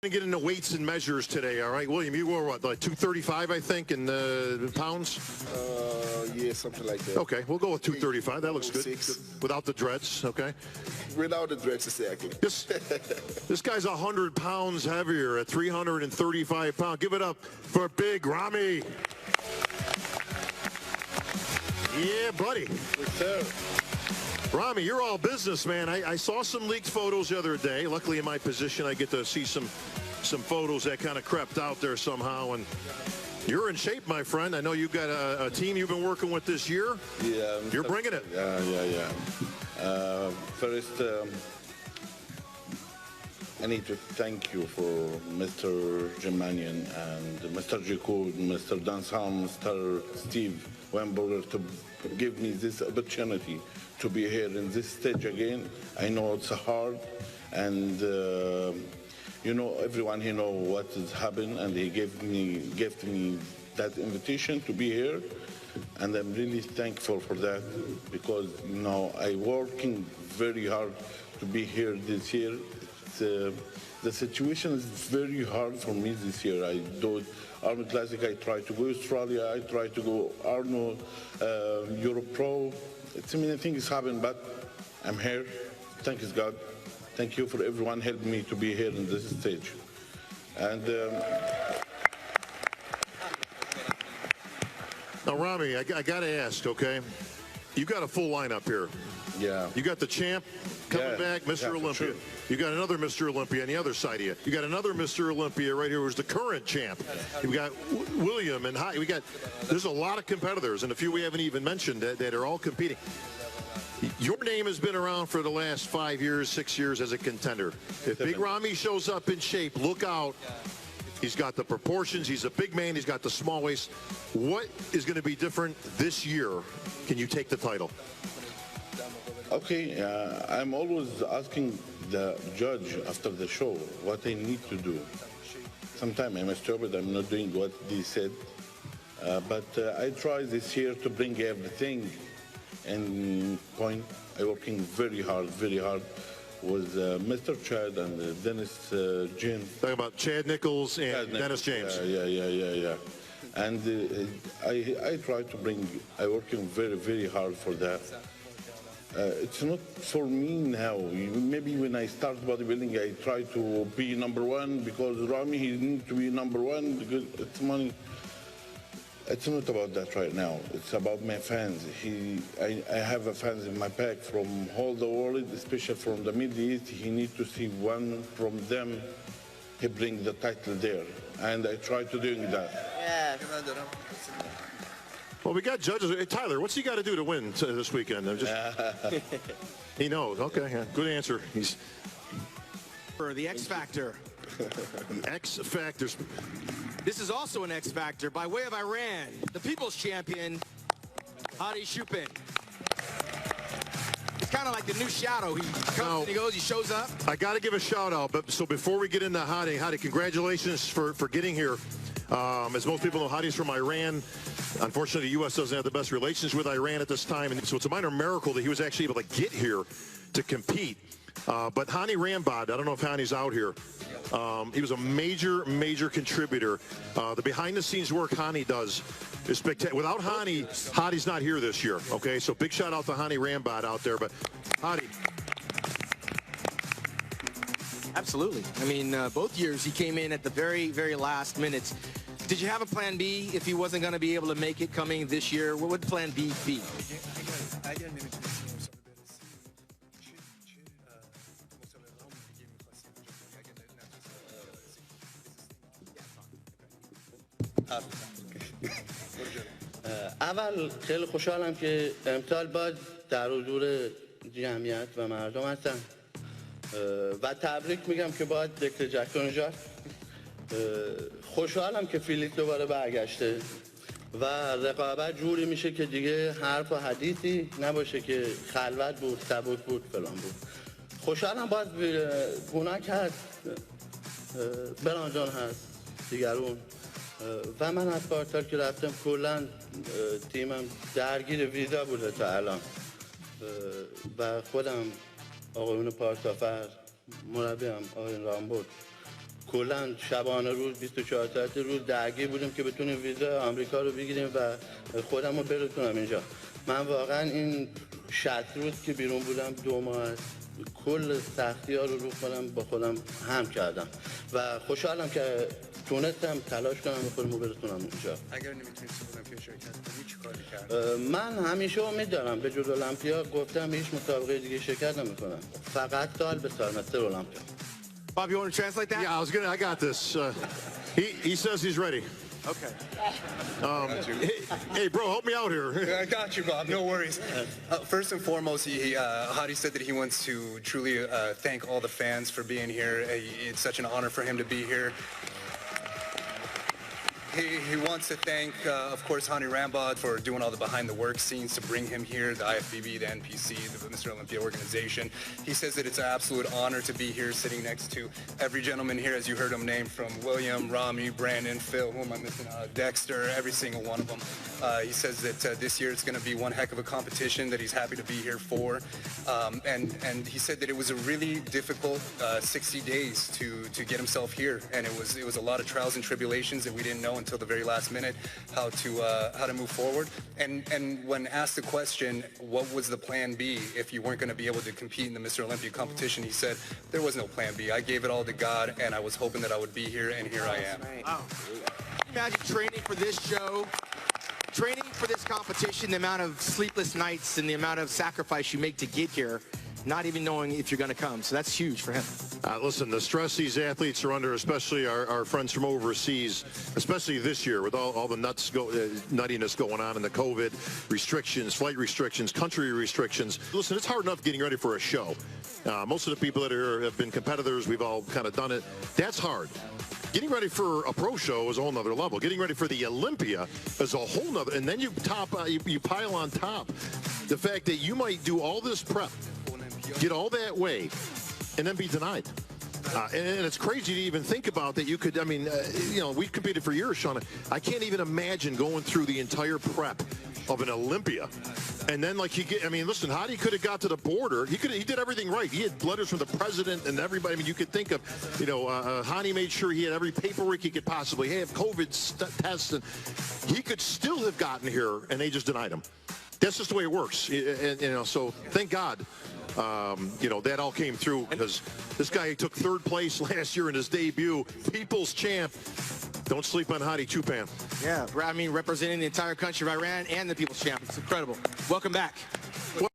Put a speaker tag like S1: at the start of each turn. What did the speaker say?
S1: Going to get into weights and measures today, all right? William, you were what, like 235, I think, in pounds?
S2: Yeah, something like that.
S1: Okay, we'll go with 235. That looks good. Without the dreads, okay?
S2: Without the dreads, exactly.
S1: This guy's 100 pounds heavier at 335 pounds. Give it up for Big Ramy. Yeah, buddy.
S2: Yes, sir.
S1: Ramy, you're all business, man. I saw some leaked photos the other day. Luckily, in my position, I get to see some photos that kind of crept out there somehow. And you're in shape, my friend. I know you've got a team you've been working with this year.
S3: Yeah.
S1: You're bringing it.
S3: Yeah. First, I need to thank you for Mr. Germanian and Mr. Jacob, Mr. Dansam, Mr. Steve Weinberger to give me this opportunity to be here in this stage again. I know it's hard, and you know, everyone here know what has happened, and he gave me that invitation to be here, and I'm really thankful for that, because you know I working very hard to be here this year. The situation is very hard for me this year. I do Arnold Classic, I try to go Australia, I try to go Arnold Europe Pro. Too many things happen, but I'm here. Thank you, God. Thank you for everyone helping me to be here in this stage. And
S1: now, Ramy, I got to ask, okay? You got a full lineup here.
S3: yeah.
S1: You got the champ coming back, Mr. Olympia.
S3: Sure.
S1: You got another Mr. Olympia on the other side of you. You got another Mr. Olympia right here who's the current champ. You got William and there's a lot of competitors, and a few we haven't even mentioned that are all competing. Your name has been around for the last 5 years, 6 years as a contender. If Big Ramy shows up in shape, look out. He's got the proportions. He's a big man. He's got the small waist. What is going to be different this year? Can you take the title?
S3: Okay, I'm always asking the judge after the show what I need to do. Sometimes I'm stupid, I'm not doing what they said. But I try this year to bring everything in point. I'm working very hard with Mr. Chad and Dennis James.
S1: Talking about Chad Nichols and Dennis James.
S3: Yeah. And I try to bring, I'm working very hard for that. It's not for me now. Maybe when I start bodybuilding, I try to be number one, because Ramy, he needs to be number one because it's money. It's not about that right now. It's about my fans. I have a fans in my pack from all the world, especially from the Middle East. He needs to see one from them. He brings the title there, and I try to doing that.
S4: Yeah.
S1: Well, we got judges. Hey, Tyler, what's he got to do to win this weekend? He knows. Okay, yeah. Good answer. He's
S5: for the X Factor.
S1: X Factors.
S5: This is also an X Factor by way of Iran. The People's Champion, Hadi Shupin. It's kind of like the new Shadow. He comes and he goes, he shows up.
S1: I got to give a shout out, but so before we get into Hadi, congratulations for getting here. As most people know, Hadi's from Iran. Unfortunately, the U.S. doesn't have the best relations with Iran at this time, and so it's a minor miracle that he was actually able to get here to compete. But Hani Rambod, I don't know if Hani's out here. He was a major contributor. The behind-the-scenes work Hani does is spectacular. Without Hani, Hadi's not here this year. Okay, so big shout out to Hani Rambod out there. But Hadi.
S5: Absolutely. I mean, both years he came in at the very last minutes. Did you have a plan B if he wasn't going to be able to make it coming this year? What would plan B be?
S4: اول خیلی خوشحالم که امسال باز در حضور جمعیت و مردم هستم و تبریک میگم که باز دکتر جکسون جان. خوشحالم که فیلیپ دوباره برگشته و رقابت جوری میشه که دیگه حرف و حدیثی نباشه که خلوت بود، سبک بود، فلان بود. خوشحالم باز گوناک هست، برانجان هست، دیگرون و من از پارسال که رفتم کلا تیمم درگیر ویزا بوده تا الان و خودم آقایون پارسافر مربیم آقای رامبود کلا شبانه روز 24 ساعت روز درگیر بودیم که بتونیم ویزا آمریکا رو بگیریم و خودم رو برسونم اینجا. من واقعا این 60 روز که بیرون بودم 2 ماه کل سختی ها رو خودم با خودم هم کردم و خوشحالم که تونستم تلاش کنم به خودمو برسونم اینجا.
S6: اگر نمیتونید المپیا شرکت کنید چی کار می‌کردید؟
S4: من همیشه امید دارم به جز المپیا گفتم هیچ مسابقه دیگه شرکت نمی‌کنم. فقط سال به سال مثل المپیا.
S5: Bob, you want to translate that?
S1: Yeah, I got this. He says he's ready.
S5: Okay.
S1: Hey, bro, help me out here.
S6: I got you, Bob. No worries. First and foremost, Hadi said that he wants to truly thank all the fans for being here. It's such an honor for him to be here. He wants to thank, of course, Hani Rambod for doing all the behind-the-work scenes to bring him here, the IFBB, the NPC, the Mr. Olympia organization. He says that it's an absolute honor to be here sitting next to every gentleman here, as you heard him name, from William, Rami, Brandon, Phil, who am I missing, Dexter, every single one of them. He says that this year it's going to be one heck of a competition that he's happy to be here for. And he said that it was a really difficult 60 days to get himself here. And it was a lot of trials and tribulations that we didn't know until the very last minute how to move forward. And when asked the question, what was the plan B if you weren't going to be able to compete in the Mr. Olympia competition, he said, there was no plan B. I gave it all to God, and I was hoping that I would be here, and here I am.
S5: Wow. Imagine training for this show, training for this competition, the amount of sleepless nights and the amount of sacrifice you make to get here, not even knowing if you're going to come. So that's huge for him.
S1: Listen, the stress these athletes are under, especially our friends from overseas, especially this year with all the nuttiness going on in the COVID restrictions, flight restrictions, country restrictions. Listen, it's hard enough getting ready for a show. Most of the people that are here have been competitors. We've all kind of done it. That's hard. Getting ready for a pro show is a whole nother level. Getting ready for the Olympia is a whole nother, and then you pile on top the fact that you might do all this prep, get all that way, and then be denied. And it's crazy to even think about that you could, I mean, we competed for years, Sean. I can't even imagine going through the entire prep of an Olympia. And then, listen, Hadi could have got to the border. He did everything right. He had letters from the president and everybody. I mean, you could think of, Hadi made sure he had every paperwork he could possibly have, COVID tests, and he could still have gotten here, and they just denied him. That's just the way it works. And, so thank God. That all came through because this guy took 3rd place last year in his debut, People's Champ. Don't sleep on Hadi Chupan.
S5: Yeah, I mean, representing the entire country of Iran and the People's Champ. It's incredible. Welcome back.